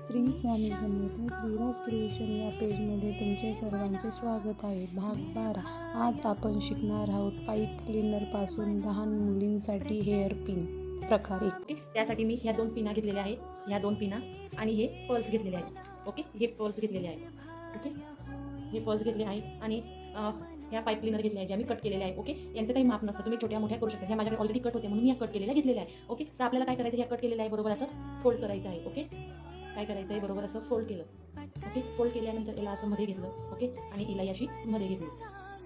Shri Swami Samarth Shriraj creation या पेजमध्ये तुमचे सर्वांचे स्वागत आहे. भाग 12. आज आपण शिकणार आहोत पाईप क्लीनरपासून लहान मुलींसाठी हेअर पिन प्रकार 1. ओके, त्यासाठी मी ह्या 2 पिना घेतलेल्या आहे, ह्या 2 पिना आणि हे पर्ल्स घेतलेले आहेत. ओके, हे पर्ल्स घेतलेले आहेत. ओके, हे पर्ल्स घेतले आहे आणि ह्या पाईप क्लीनर घेतले आहे, ज्या मी कट केलेल्या आहे. ओके, यांचं काही माप नसतं, तुम्ही छोट्या मोठ्या करू शकता. ह्या माझ्याकडे ऑलरेडी कट होते म्हणून मी ह्या कट केलेल्या घेतलेल्या आहे. ओके, तर आपल्याला काय करायचं, ह्या कट केलेल्या आहे बरोबर असं फोल्ड करायचं आहे. ओके, काय करायचं आहे, बरोबर असं फोल्ड केलं. ओके, फोल्ड केल्यानंतर याला असं मध्ये घेतलं. ओके, आणि इलाई अशी मध्ये घेतली.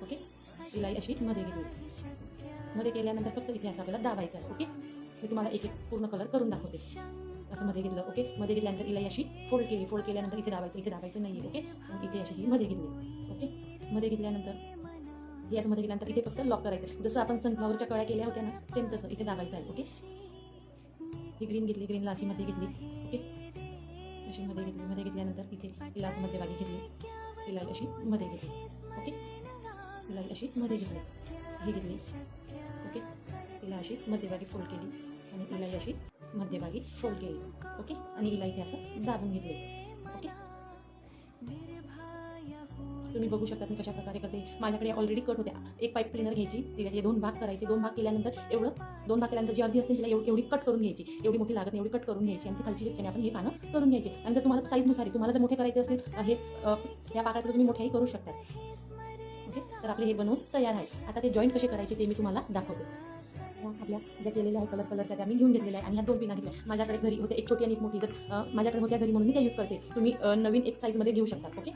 ओके, इलाई अशी मध्ये घेतली. मध्ये केल्यानंतर फक्त इथे असं आपल्याला दाबायचं आहे. ओके, मी तुम्हाला एक पूर्ण कलर करून दाखवते. असं मध्ये घेतलं. ओके, मध्ये घेतल्यानंतर इलाई अशी फोल्ड केली. फोल्ड केल्यानंतर इथे दाबायचं नाही आहे. ओके, आणि इथे अशी ही मध्ये घेतली. ओके, मध्ये घेतल्यानंतर हे असं मध्ये गेल्यानंतर इथे फक्त लॉक करायचं, जसं आपण सनफ्लॉवरच्या कळ्या केल्या होत्या ना, सेम तसं इथे दाबायचं आहे. ओके, ही ग्रीन घेतली, ग्रीनला अशी मध्ये घेतली. ओके, अशी मध्ये घेतली. मध्ये घेतल्यानंतर इथे हिला असं मध्यभागी घेतली, हिला अशी मध्ये घेतली. ओके, हिला अशी मध्ये घेतली, ही घेतली. ओके, हिला अशी मध्यभागी फोल्ड केली आणि हिला अशी मध्यभागी फोल्ड केली. ओके, आणि हिला इथे असं दाबून घेतले. ओके, तुम्ही बघू शकता मी कशा प्रकारे करते. माझ्याकडे ऑलरेडी कट होत्या. एक पाईप क्लीनर घ्यायची, त्याचे 2 भाग करायचे. 2 भाग केल्यानंतर 2 भाग केल्यानंतर जी अर्धी असते तिला एवढी कट करून घ्यायची. एवढी मोठी लागत नाही, एवढी कट करून घ्यायची आणि ती खालची चिकच्याने आपण हे पानं करून घ्यायची. आणि जर तुम्हाला साईजनुसार तुम्हाला जर मोठे करायचे असतील हे या पाकळ्यात तुम्ही मोठेही करू शकता. ओके, तर आपले हे बनवून तयार आहे. आता ते जॉईंट कसे करायचे ते मी तुम्हाला दाखवते. आपल्या ज्या केलेल्या आहे कलरच्या त्या मी घेऊन घेतलेल्या आहे आणि ह्या 2 पिना घेतल्या. माझ्याकडे घरी होते, एक छोटी आणि एक मोठी. जर माझ्याकडे होत्या घरी म्हणून मी त्या यूज करते. तुम्ही नवीन एक साईजमध्ये घेऊ शकता. ओके,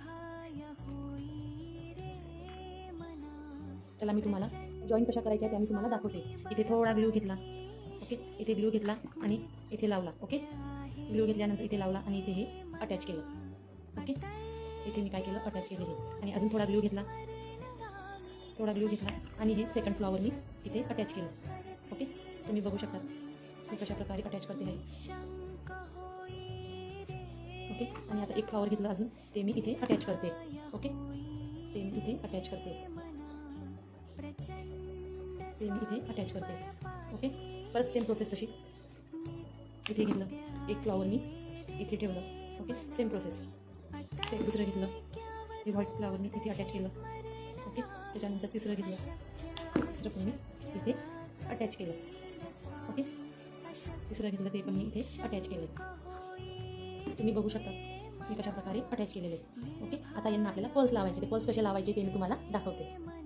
चला मी तुम्हाला जॉईन कशा करायच्या त्या मी तुम्हाला दाखवते. इथे थोडा ग्लू घेतला. ओके, इथे ग्लू घेतला आणि इथे लावला. ओके, ग्लू घेतल्यानंतर इथे लावला आणि इथे हे अटॅच केलं. ओके, इथे मी काय केलं, अटॅच केलं हे. आणि अजून थोडा ग्लू घेतला, आणि हे सेकंड फ्लॉवर मी इथे अटॅच केलं. ओके, तुम्ही बघू शकता मी कशा प्रकारे अटॅच करते आहे. ओके, आणि आता एक फ्लॉवर घेतलं अजून, ते मी इथे अटॅच करते. ओके, ते मी इथे अटॅच करते. ओके, परत सेम प्रोसेस तशी. इथे घेतलं एक फ्लॉवर मी इथे ठेवलं. Okay, same process. दुसरं घेतलं, हे व्हाईट फ्लॉवर मी इथे अटॅच केलं. ओके, त्याच्यानंतर तिसरं घेतलं, तिसरं पण मी इथे अटॅच केलं. ओके, तिसरं घेतलं, ते पण मी इथे अटॅच केलं. तुम्ही बघू शकता मी कशा प्रकारे अटॅच केलेले. ओके, आता यांना आपल्याला पर्ल्स लावायचे. ते पर्ल्स कसे लावायचे ते मी तुम्हाला दाखवते.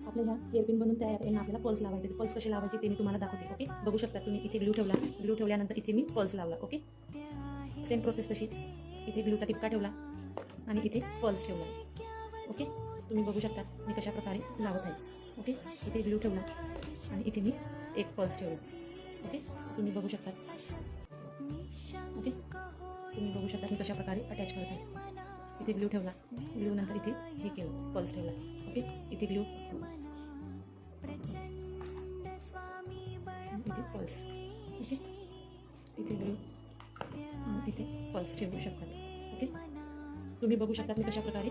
आपल्या ह्या हेअरपिन बनून तयार यांना आपल्याला पर्ल्स लावायचे. ते पर्ल्स कसे लावायचे ते मी तुम्हाला दाखवते. ओके, बघू शकता तुम्ही इथे ग्लू ठेवला. ग्लू ठेवल्यानंतर इथे मी पर्ल्स लावला. ओके, सेम प्रोसेस तशी. इथे ग्लूचा टिपका ठेवला आणि इथे पर्ल्स ठेवला. ओके, तुम्ही बघू शकता मी कशा प्रकारे लावत आहे. ओके, इथे ग्लू ठेवला आणि इथे मी एक पर्ल्स ठेवला. ओके, तुम्ही बघू शकता. ओके, तुम्ही बघू शकता मी कशा प्रकारे अटॅच करत आहे. इथे ग्लू ठेवला, ग्लू नंतर इथे हे केलं, पर्ल्स ठेवला. ओके, इथे ग्लू, इथे पर्ल्स. ओके, इथे ग्लू, इथे पर्ल्स ठेवू शकतात. ओके, तुम्ही बघू शकता मी कशा प्रकारे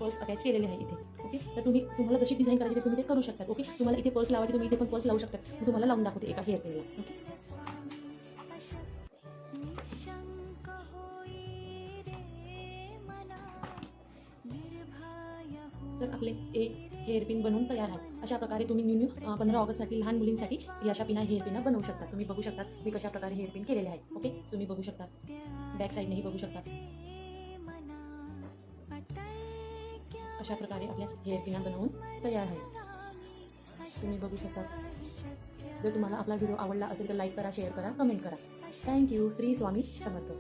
पर्ल्स अटॅच केलेले आहे इथे. ओके, तर तुम्हाला जशी डिझाईन करायची तुम्ही ते करू शकता. ओके, तुम्हाला इथे पर्ल्स लावायचे, तुम्ही इथे पण पर्ल्स लावू शकता. मी तुम्हाला लावून दाखवते एका हेअरपिनला. ओके, तर आपले हेअरपिन बनवून तयार आहे. अशा प्रकारे तुम्ही न्यू 15 ऑगस्टसाठी लहान मुलींसाठी ही अशा हेअरपिना बनवू शकता. तुम्ही बघू शकता मी कशा प्रकारे हेअरपिन केलेले आहे. ओके, तुम्ही बघू शकता बॅक साईडनेही बघू शकता. अशा प्रकारे आपल्या हेअरपिना बनवून तयार आहे. तुम्ही बघू शकता. जर तुम्हाला आपला व्हिडिओ आवडला असेल तर लाईक करा, शेअर करा, कमेंट करा. थँक्यू. श्री स्वामी समर्थ.